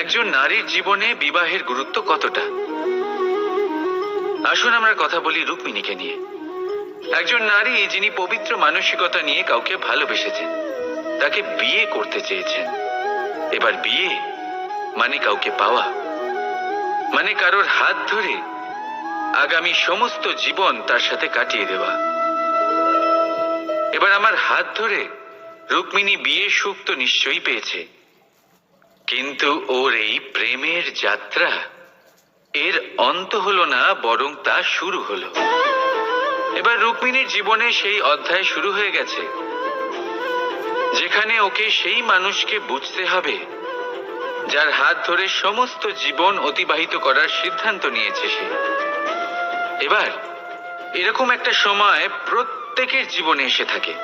একজন নারীর জীবনে বিবাহের গুরুত্ব কতটা। আসুন আমরা কথা বলি রুক্মিণীকে নিয়ে। একজন নারী যিনি পবিত্র মানসিকতা নিয়ে কাউকে ভালোবেসেছেন, তাকে বিয়ে করতে চেয়েছেন। এবার বিয়ে মানে কাউকে পাওয়া, মানে কারোর হাত ধরে আগামী সমস্ত জীবন তার সাথে কাটিয়ে দেওয়া। এবার আমার হাত ধরে রুক্মিণী বিয়ের সুখ তো নিশ্চয়ই পেয়েছে, কিন্তু ওর এই প্রেমের যাত্রা এর অন্ত হলো না, বরং তা শুরু হলো। এবার রুক্মিণীর জীবনে সেই অধ্যায় শুরু হয়ে গেছে, যেখানে ওকে সেই মানুষকে বুঝতে হবে যার হাত ধরে সমস্ত জীবন অতিবাহিত করার সিদ্ধান্ত নিয়েছে সে। এবার এরকম একটা সময় প্রত্যেকের জীবনে এসে থাকে,